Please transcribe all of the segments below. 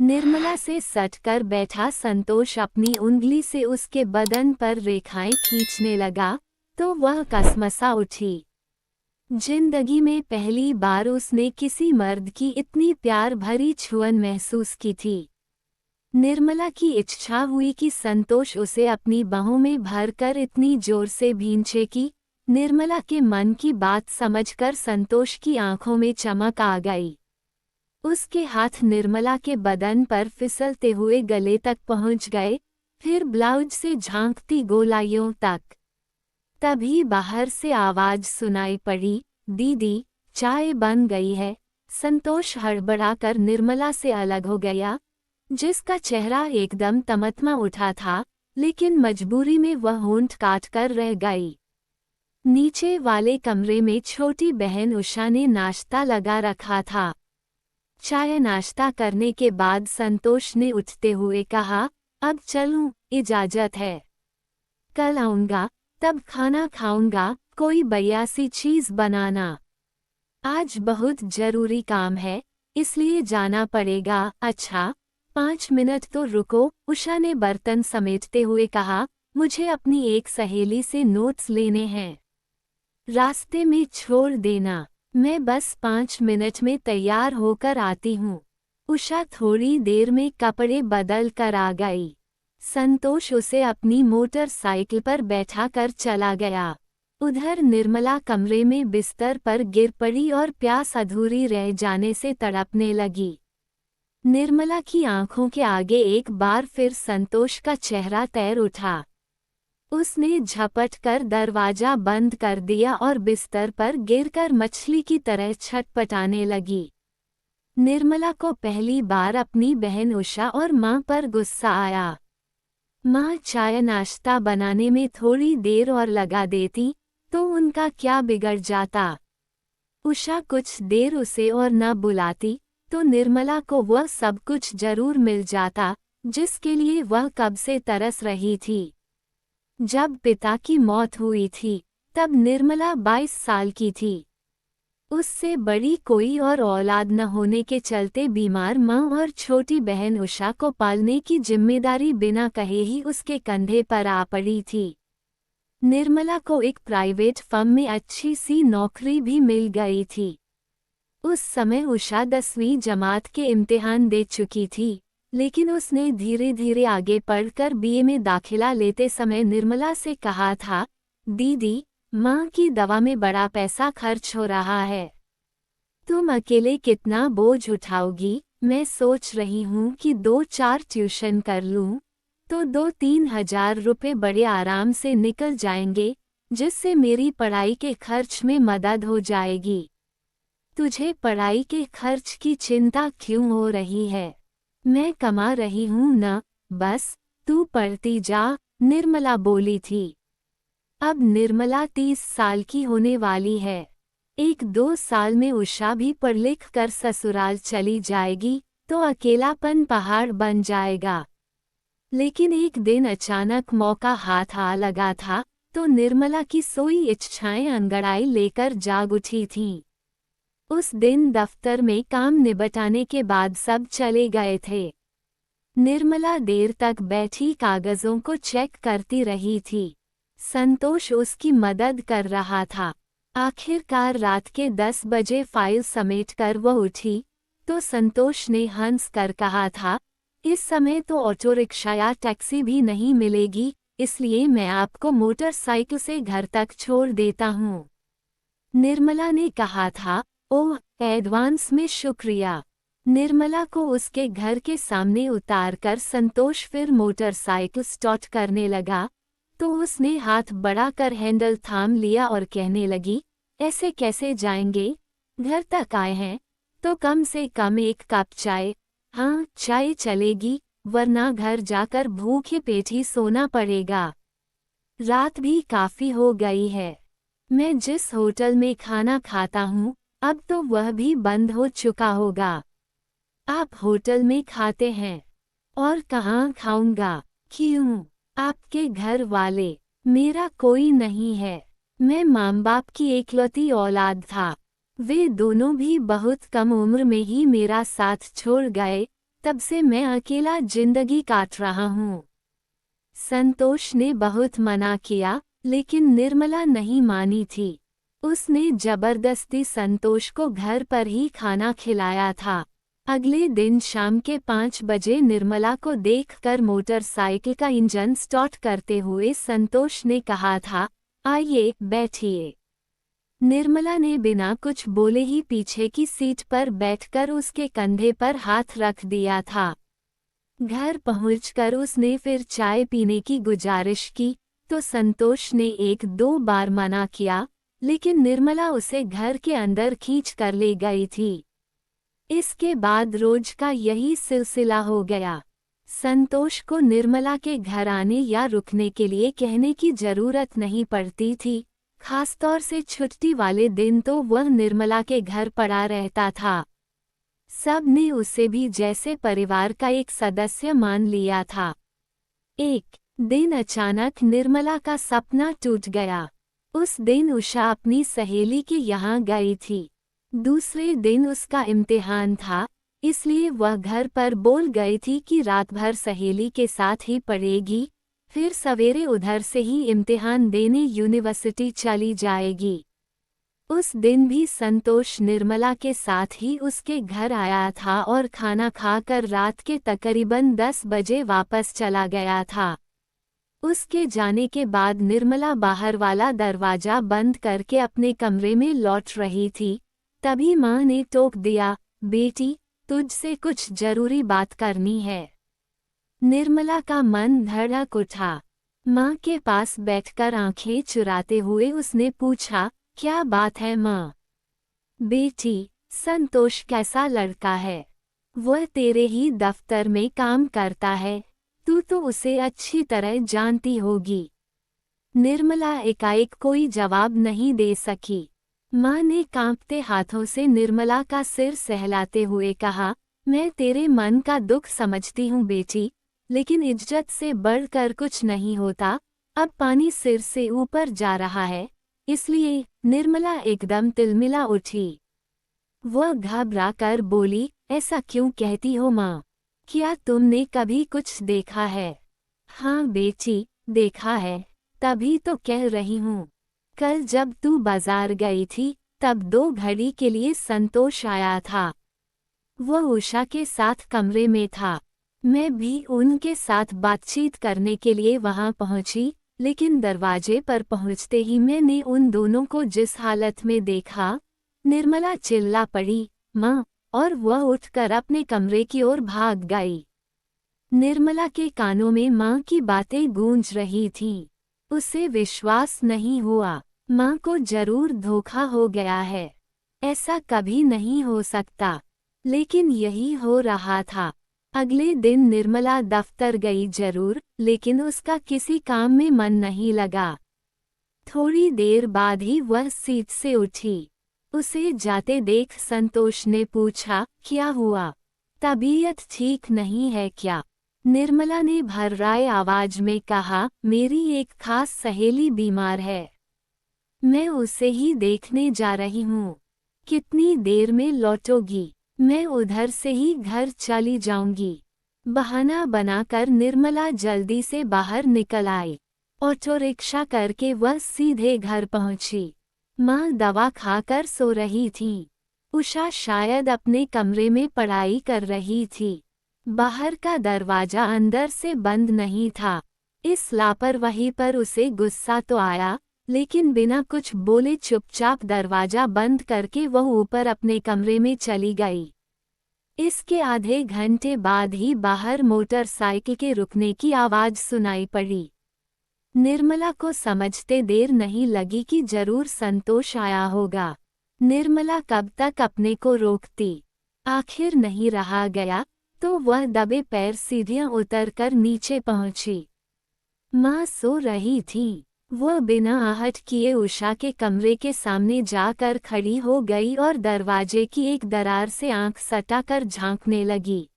निर्मला से सटकर बैठा संतोष अपनी उंगली से उसके बदन पर रेखाएं खींचने लगा तो वह कसमसा उठी। जिंदगी में पहली बार उसने किसी मर्द की इतनी प्यार भरी छुअन महसूस की थी। निर्मला की इच्छा हुई कि संतोष उसे अपनी बाहों में भरकर इतनी जोर से भींचे कि निर्मला के मन की बात समझकर संतोष की आंखों में चमक आ गई। उसके हाथ निर्मला के बदन पर फिसलते हुए गले तक पहुंच गए, फिर ब्लाउज से झांकती गोलाइयों तक। तभी बाहर से आवाज सुनाई पड़ी, दीदी, चाय बन गई है। संतोष हड़बड़ाकर निर्मला से अलग हो गया, जिसका चेहरा एकदम तमतमा उठा था, लेकिन मजबूरी में वह होंठ काट कर रह गई। नीचे वाले कमरे में छोटी बहन उषा ने नाश्ता लगा रखा था। चाय नाश्ता करने के बाद संतोष ने उठते हुए कहा, अब चलूं, इजाजत है। कल आऊंगा, तब खाना खाऊंगा, कोई बयासी चीज बनाना। आज बहुत जरूरी काम है, इसलिए जाना पड़ेगा। अच्छा, 5 मिनट तो रुको, उषा ने बर्तन समेटते हुए कहा, मुझे अपनी एक सहेली से नोट्स लेने हैं। रास्ते में छोड़ देना, मैं बस 5 मिनट में तैयार होकर आती हूँ। उषा थोड़ी देर में कपड़े बदल कर आ गई। संतोष उसे अपनी मोटरसाइकिल पर बैठा कर चला गया। उधर निर्मला कमरे में बिस्तर पर गिर पड़ी और प्यास अधूरी रह जाने से तड़पने लगी। निर्मला की आंखों के आगे एक बार फिर संतोष का चेहरा तैर उठा। उसने झपट कर दरवाजा बंद कर दिया और बिस्तर पर गिरकर मछली की तरह छटपटाने लगी। निर्मला को पहली बार अपनी बहन उषा और मां पर गुस्सा आया। मां चाय नाश्ता बनाने में थोड़ी देर और लगा देती तो उनका क्या बिगड़ जाता। उषा कुछ देर उसे और न बुलाती तो निर्मला को वह सब कुछ जरूर मिल जाता जिसके लिए वह कब से तरस रही थी। जब पिता की मौत हुई थी तब निर्मला 22 साल की थी। उससे बड़ी कोई और औलाद न होने के चलते बीमार मां और छोटी बहन उषा को पालने की जिम्मेदारी बिना कहे ही उसके कंधे पर आ पड़ी थी। निर्मला को एक प्राइवेट फर्म में अच्छी सी नौकरी भी मिल गई थी। उस समय उषा 10वीं जमात के इम्तिहान दे चुकी थी, लेकिन उसने धीरे धीरे आगे पढ़कर बीए में दाखिला लेते समय निर्मला से कहा था, दीदी, माँ की दवा में बड़ा पैसा खर्च हो रहा है। तुम अकेले कितना बोझ उठाओगी? मैं सोच रही हूँ कि 2-4 ट्यूशन कर लूँ, तो 2-3 हजार रुपये बड़े आराम से निकल जाएंगे, जिससे मेरी पढ़ाई के खर्च में मदद हो जाएगी। तुझे पढ़ाई के खर्च की चिंता क्यों हो रही है? मैं कमा रही हूँ न, बस तू पढ़ती जा, निर्मला बोली थी। अब निर्मला 30 साल की होने वाली है। 1-2 साल में उषा भी पढ़ लिख कर ससुराल चली जाएगी तो अकेलापन पहाड़ बन जाएगा। लेकिन एक दिन अचानक मौका हाथ आ लगा था तो निर्मला की सोई इच्छाएं अंगड़ाई लेकर जाग उठी थीं। उस दिन दफ्तर में काम निबटाने के बाद सब चले गए थे। निर्मला देर तक बैठी कागजों को चेक करती रही थी। संतोष उसकी मदद कर रहा था। आखिरकार रात के 10 बजे फाइल समेटकर वह उठी तो संतोष ने हंस कर कहा था, इस समय तो ऑटो रिक्शा या टैक्सी भी नहीं मिलेगी, इसलिए मैं आपको मोटरसाइकिल से घर तक छोड़ देता हूँ। निर्मला ने कहा था, ओह, एडवांस में शुक्रिया। निर्मला को उसके घर के सामने उतारकर संतोष फिर मोटरसाइकिल स्टार्ट करने लगा तो उसने हाथ बढ़ाकर हैंडल थाम लिया और कहने लगी, ऐसे कैसे जाएंगे? घर तक आए हैं तो कम से कम 1 कप चाय। हाँ, चाय चलेगी, वरना घर जाकर भूखे पेट ही सोना पड़ेगा। रात भी काफी हो गई है। मैं जिस होटल में खाना खाता हूँ अब तो वह भी बंद हो चुका होगा। आप होटल में खाते हैं? और कहाँ खाऊंगा? क्यों? आपके घर वाले? मेरा कोई नहीं है। मैं माँ बाप की एकलौती औलाद था। वे दोनों भी बहुत कम उम्र में ही मेरा साथ छोड़ गए, तब से मैं अकेला जिंदगी काट रहा हूँ। संतोष ने बहुत मना किया, लेकिन निर्मला नहीं मानी थी। उसने जबरदस्ती संतोष को घर पर ही खाना खिलाया था। अगले दिन शाम के 5 बजे निर्मला को देखकर मोटरसाइकिल का इंजन स्टार्ट करते हुए संतोष ने कहा था, आइए बैठिए। निर्मला ने बिना कुछ बोले ही पीछे की सीट पर बैठकर उसके कंधे पर हाथ रख दिया था। घर पहुंचकर उसने फिर चाय पीने की गुजारिश की तो संतोष ने 1-2 बार मना किया, लेकिन निर्मला उसे घर के अंदर खींच कर ले गई थी। इसके बाद रोज का यही सिलसिला हो गया। संतोष को निर्मला के घर आने या रुकने के लिए कहने की जरूरत नहीं पड़ती थी। खासतौर से छुट्टी वाले दिन तो वह निर्मला के घर पड़ा रहता था। सब ने उसे भी जैसे परिवार का एक सदस्य मान लिया था। एक दिन अचानक निर्मला का सपना टूट गया। उस दिन उषा अपनी सहेली के यहाँ गई थी। दूसरे दिन उसका इम्तिहान था, इसलिए वह घर पर बोल गई थी कि रात भर सहेली के साथ ही पढ़ेगी, फिर सवेरे उधर से ही इम्तिहान देने यूनिवर्सिटी चली जाएगी। उस दिन भी संतोष निर्मला के साथ ही उसके घर आया था और खाना खाकर रात के तकरीबन 10 बजे वापस चला गया था। उसके जाने के बाद निर्मला बाहर वाला दरवाजा बंद करके अपने कमरे में लौट रही थी। तभी माँ ने टोक दिया, बेटी, तुझसे कुछ जरूरी बात करनी है। निर्मला का मन धड़क उठा। माँ के पास बैठकर आंखें चुराते हुए उसने पूछा, क्या बात है माँ? बेटी, संतोष कैसा लड़का है? वह तेरे ही दफ्तर में काम करता है, तू तो उसे अच्छी तरह जानती होगी। निर्मला एकाएक कोई जवाब नहीं दे सकी। माँ ने कांपते हाथों से निर्मला का सिर सहलाते हुए कहा, मैं तेरे मन का दुख समझती हूँ बेटी, लेकिन इज्जत से बढ़कर कुछ नहीं होता। अब पानी सिर से ऊपर जा रहा है, इसलिए। निर्मला एकदम तिलमिला उठी। वह घबरा कर बोली, ऐसा क्यों कहती हो माँ? क्या तुमने कभी कुछ देखा है? हाँ बेटी, देखा है, तभी तो कह रही हूँ। कल जब तू बाजार गई थी, तब 2 घड़ी के लिए संतोष आया था। वह उषा के साथ कमरे में था। मैं भी उनके साथ बातचीत करने के लिए वहां पहुंची, लेकिन दरवाजे पर पहुंचते ही मैंने उन दोनों को जिस हालत में देखा। निर्मला चिल्ला पड़ी, माँ, और वह उठकर अपने कमरे की ओर भाग गई। निर्मला के कानों में माँ की बातें गूंज रही थीं। उसे विश्वास नहीं हुआ। माँ को जरूर धोखा हो गया है। ऐसा कभी नहीं हो सकता, लेकिन यही हो रहा था। अगले दिन निर्मला दफ्तर गई जरूर, लेकिन उसका किसी काम में मन नहीं लगा। थोड़ी देर बाद ही वह सीट से उठी। उसे जाते देख संतोष ने पूछा, क्या हुआ? तबीयत ठीक नहीं है क्या? निर्मला ने भर्राए आवाज में कहा, मेरी एक खास सहेली बीमार है। मैं उसे ही देखने जा रही हूँ। कितनी देर में लौटोगी? मैं उधर से ही घर चली जाऊंगी। बहाना बनाकर निर्मला जल्दी से बाहर निकल आई। ऑटो रिक्शा करके वह सीधे घर पहुंची। माँ दवा खाकर सो रही थी। उषा शायद अपने कमरे में पढ़ाई कर रही थी। बाहर का दरवाजा अंदर से बंद नहीं था। इस लापरवाही पर उसे गुस्सा तो आया, लेकिन बिना कुछ बोले चुपचाप दरवाजा बंद करके वह ऊपर अपने कमरे में चली गई। इसके आधे घंटे बाद ही बाहर मोटरसाइकिल के रुकने की आवाज सुनाई पड़ी। निर्मला को समझते देर नहीं लगी कि जरूर संतोष आया होगा। निर्मला कब तक अपने को रोकती? आखिर नहीं रहा गया, तो वह दबे पैर सीढ़ियां उतरकर नीचे पहुंची। माँ सो रही थी। वह बिना आहट किए उषा के कमरे के सामने जाकर खड़ी हो गई और दरवाजे की एक दरार से आंख सटाकर झांकने लगी।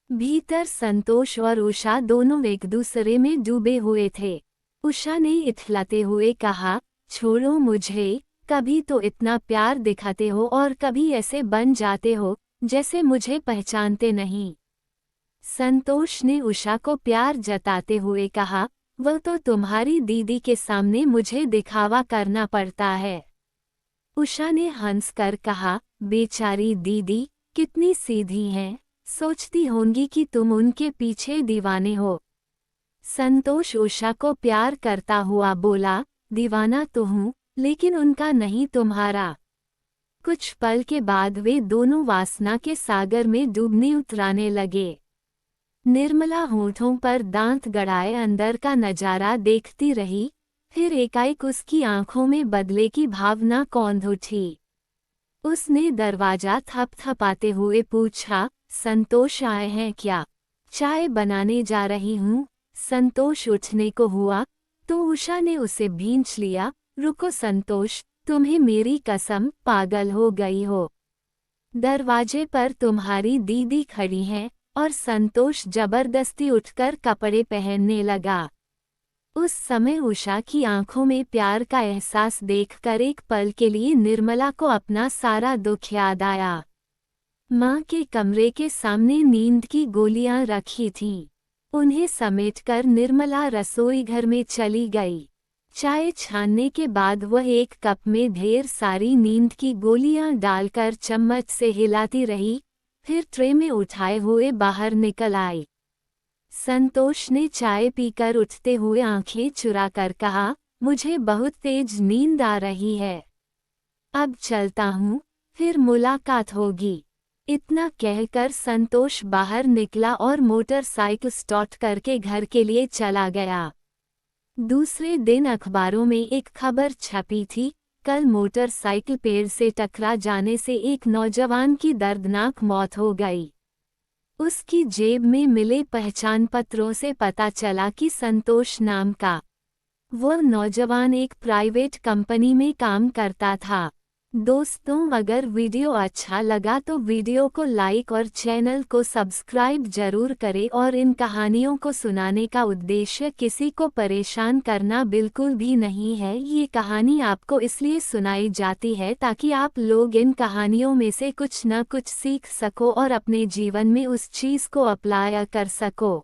भीतर संतोष और उषा दोनों एक दूसरे में डूबे हुए थे। उषा ने इठलाते हुए कहा, छोड़ो मुझे, कभी तो इतना प्यार दिखाते हो और कभी ऐसे बन जाते हो जैसे मुझे पहचानते नहीं। संतोष ने उषा को प्यार जताते हुए कहा, वह तो तुम्हारी दीदी के सामने मुझे दिखावा करना पड़ता है। उषा ने हंसकर कहा, बेचारी दीदी कितनी सीधी हैं, सोचती होंगी कि तुम उनके पीछे दीवाने हो। संतोष उषा को प्यार करता हुआ बोला, दीवाना तो हूँ, लेकिन उनका नहीं, तुम्हारा। कुछ पल के बाद वे दोनों वासना के सागर में डूबने उतराने लगे। निर्मला होठों पर दांत गड़ाए अंदर का नजारा देखती रही, फिर एकाएक उसकी आंखों में बदले की भावना कौंध उठी। उसने दरवाजा थपथपाते हुए पूछा, संतोष आए हैं क्या? चाय बनाने जा रही हूँ। संतोष उठने को हुआ तो उषा ने उसे भींच लिया, रुको संतोष, तुम्हें मेरी कसम, पागल हो गई हो। दरवाजे पर तुम्हारी दीदी खड़ी है। और संतोष जबरदस्ती उठकर कपड़े पहनने लगा। उस समय उषा की आंखों में प्यार का एहसास देखकर एक पल के लिए निर्मला को अपना सारा दुख याद आया। माँ के कमरे के सामने नींद की गोलियां रखी थीं। उन्हें समेटकर निर्मला रसोई घर में चली गई। चाय छानने के बाद वह एक कप में ढेर सारी नींद की गोलियां डालकर चम्मच से हिलाती रही, फिर ट्रे में उठाए हुए बाहर निकल आई। संतोष ने चाय पीकर उठते हुए आंखें चुराकर कहा, मुझे बहुत तेज नींद आ रही है, अब चलता हूँ, फिर मुलाकात होगी। इतना कहकर संतोष बाहर निकला और मोटरसाइकिल स्टार्ट करके घर के लिए चला गया। दूसरे दिन अखबारों में एक खबर छपी थी, कल मोटरसाइकिल पेड़ से टकरा जाने से एक नौजवान की दर्दनाक मौत हो गई। उसकी जेब में मिले पहचान पत्रों से पता चला कि संतोष नाम का वह नौजवान एक प्राइवेट कंपनी में काम करता था। दोस्तों, अगर वीडियो अच्छा लगा तो वीडियो को लाइक और चैनल को सब्सक्राइब जरूर करें। और इन कहानियों को सुनाने का उद्देश्य किसी को परेशान करना बिल्कुल भी नहीं है। ये कहानी आपको इसलिए सुनाई जाती है ताकि आप लोग इन कहानियों में से कुछ न कुछ सीख सको और अपने जीवन में उस चीज़ को अप्लाई कर सको।